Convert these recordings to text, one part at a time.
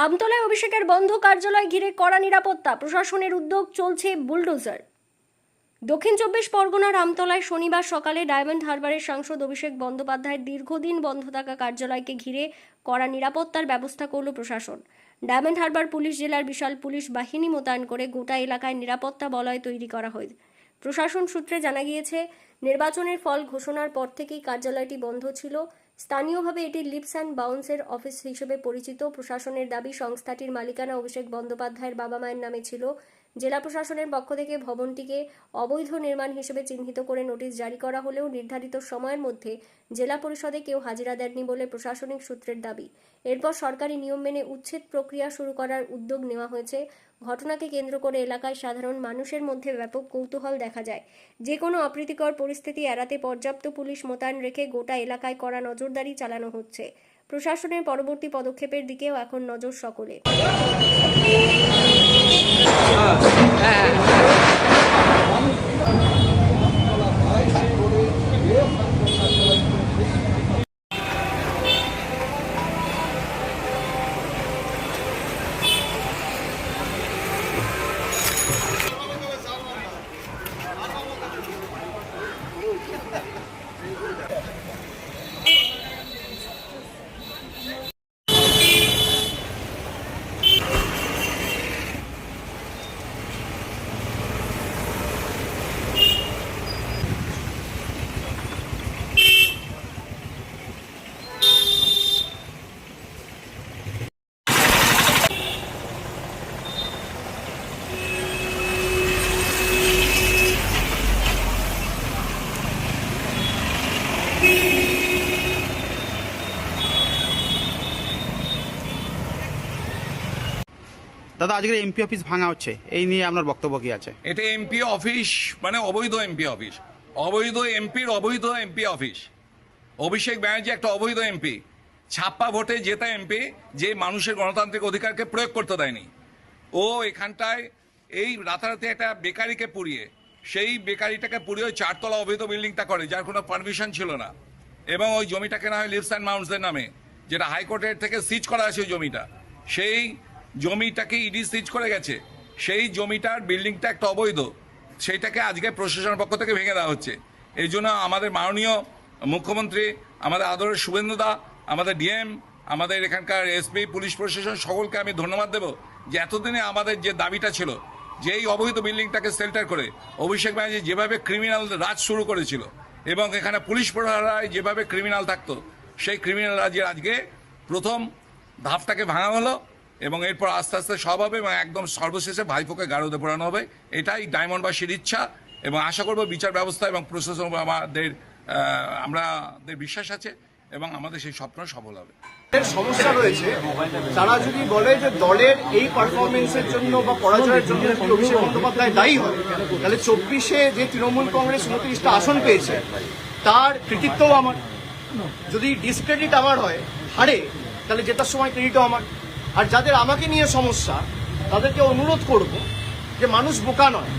আমতলায় অভিষেকের বন্ধ কার্যালয় ঘিরে কড়া নিরাপত্তা, প্রশাসনের উদ্যোগ, চলছে বুলডোজার। দক্ষিণ 24 পরগনার আমতলায় শনিবার সকালে ডায়মন্ড হারবারের সাংসদ অভিষেক বন্দ্যোপাধ্যায়ের দীর্ঘদিন বন্ধ থাকা কার্যালয়কে ঘিরে কড়া নিরাপত্তার ব্যবস্থা করল প্রশাসন। ডায়মন্ড হারবার পুলিশ জেলার বিশাল পুলিশ বাহিনী মোতায়েন করে গোটা এলাকায় নিরাপত্তা বলয় তৈরি করা হয়েছে। প্রশাসন সূত্রে জানা গিয়েছে, নির্বাচনের ফল ঘোষণার পর থেকেই কার্যালয়টি বন্ধ ছিল। স্থানীয়ভাবে এটি লিপস অ্যান্ড বাউন্সের অফিস হিসেবে পরিচিত। প্রশাসনের দাবি, সংস্থাটির মালিকানা অভিষেক বন্দ্যোপাধ্যায়ের বাবা মায়ের নামে ছিল। জেলা প্রশাসনের পক্ষ থেকে ভবনটিকে অবৈধ নির্মাণ হিসেবে চিহ্নিত করে নোটিশ জারি করা হলেও নির্ধারিত সময়ের মধ্যে জেলা পরিষদে কেউ হাজিরা দেননি বলে প্রশাসনিক সূত্রের দাবি। এরপর সরকারি নিয়ম মেনে উচ্ছেদ প্রক্রিয়া শুরু করার উদ্যোগ নেওয়া হয়েছে। ঘটনাকে কেন্দ্র করে এলাকায় সাধারণ মানুষের মধ্যে ব্যাপক কৌতূহল দেখা যায়। যে কোনো অপ্রীতিকর পরিস্থিতি এড়াতে পর্যাপ্ত পুলিশ মোতায়েন রেখে গোটা এলাকায় কড়া নজরদারি চালানো হচ্ছে। প্রশাসনের পরবর্তী পদক্ষেপের দিকেও এখন নজর সকলের। দাদা, আজকের এমপি অফিস ভাঙা হচ্ছে, এই নিয়ে আপনার বক্তব্য কি আছে? এটা এমপি অফিস মানে অবৈধ এমপি অফিস, অবৈধ এমপির অবৈধ এমপি অফিস। অভিষেক ব্যানার্জি একটা অবৈধ এমপি, ছাপ্পা ভোটে জেতা এমপি, যে মানুষের গণতান্ত্রিক অধিকারকে প্রয়োগ করতে দেয়নি। ও এখানটায় এই রাতারাতি একটা বেকারিকে পুড়িয়ে, সেই বেকারিটাকে পুড়িয়ে ওই 4 তলা অবৈধ বিল্ডিংটা করে, যার কোনো পারমিশন ছিল না, এবং ওই জমিটা কেনা হয় লিপস অ্যান্ড বাউন্সের নামে, যেটা হাইকোর্টের থেকে সিজ করা আছে। ওই জমিটা, সেই জমিটাকে ইডি সিজ করে গেছে। সেই জমিটার বিল্ডিংটা একটা অবৈধ, সেইটাকে আজকে প্রশাসনের পক্ষ থেকে ভেঙে দেওয়া হচ্ছে। এই জন্য আমাদের মাননীয় মুখ্যমন্ত্রী, আমাদের আদরের শুভেন্দুদা, আমাদের ডিএম, আমাদের এখানকার এসপি, পুলিশ প্রশাসন, সকলকে আমি ধন্যবাদ দেব যে এতদিনে আমাদের যে দাবিটা ছিল, যে এই অবৈধ বিল্ডিংটাকে শেল্টার করে অভিষেক ব্যানার্জি যেভাবে ক্রিমিনাল রাজ শুরু করেছিল, এবং এখানে পুলিশ প্রহরায় যেভাবে ক্রিমিনাল থাকতো, সেই ক্রিমিনাল রাজের আজকে প্রথম ধাপটাকে ভাঙা হলো, এবং এরপর আস্তে আস্তে সব হবে, এবং একদম সর্বশেষে ভাইপোকে গাড়োতে পোড়ানো হবে। এটাই ডায়মন্ডবাসীর ইচ্ছা, এবং আশা করব বিচার ব্যবস্থা এবং প্রশাসন আমাদের বিশ্বাস আছে, এবং আমাদের সেই স্বপ্ন সফল হবে। সমস্যা রয়েছে, তারা যদি বলে যে দলের এই পারফরমেন্সের জন্য বা পরাজয়ের জন্য অভিষেক বন্দ্যোপাধ্যায় দায়ী হয়, তাহলে 24-এ যে তৃণমূল কংগ্রেস 29টা আসন পেয়েছে, তার কৃতিত্বও আমার। যদি ডিসক্রেডিট আমার হয়, হারে, তাহলে জেতার সময় ক্রেডিটও আমার। আর যাদের আমাকে নিয়ে সমস্যা, তাদেরকে অনুরোধ করব যে মানুষ বোকা নয়।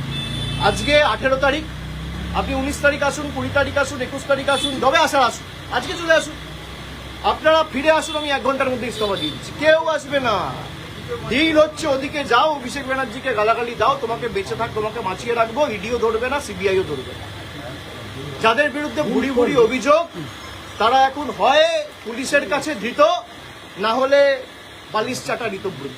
আজকে 18 তারিখ, আপনি 19 তারিখ আসুন, 20 তারিখ আসুন, 21 তারিখ আসুন, যবে আসার আসুন, আজকে চলে আসুন। আপনারা ফিরে আসুন, আমি 1 ঘন্টার মধ্যে ইস্তফা দিয়ে দিচ্ছি। কেউ আসবে না। ডিল হচ্ছে, ওদিকে যাও, অভিষেক ব্যানার্জিকে গালাগালি দাও, তোমাকে বেঁচে থাক, তোমাকে বাঁচিয়ে রাখবো, ইডিও ধরবে না, সিবিআইও ধরবে না। যাদের বিরুদ্ধে ভুড়ি ভুড়ি অভিযোগ, তারা এখন হয় পুলিশের কাছে ধৃত, না হলে বালিশ চাটা ঋতব্রত।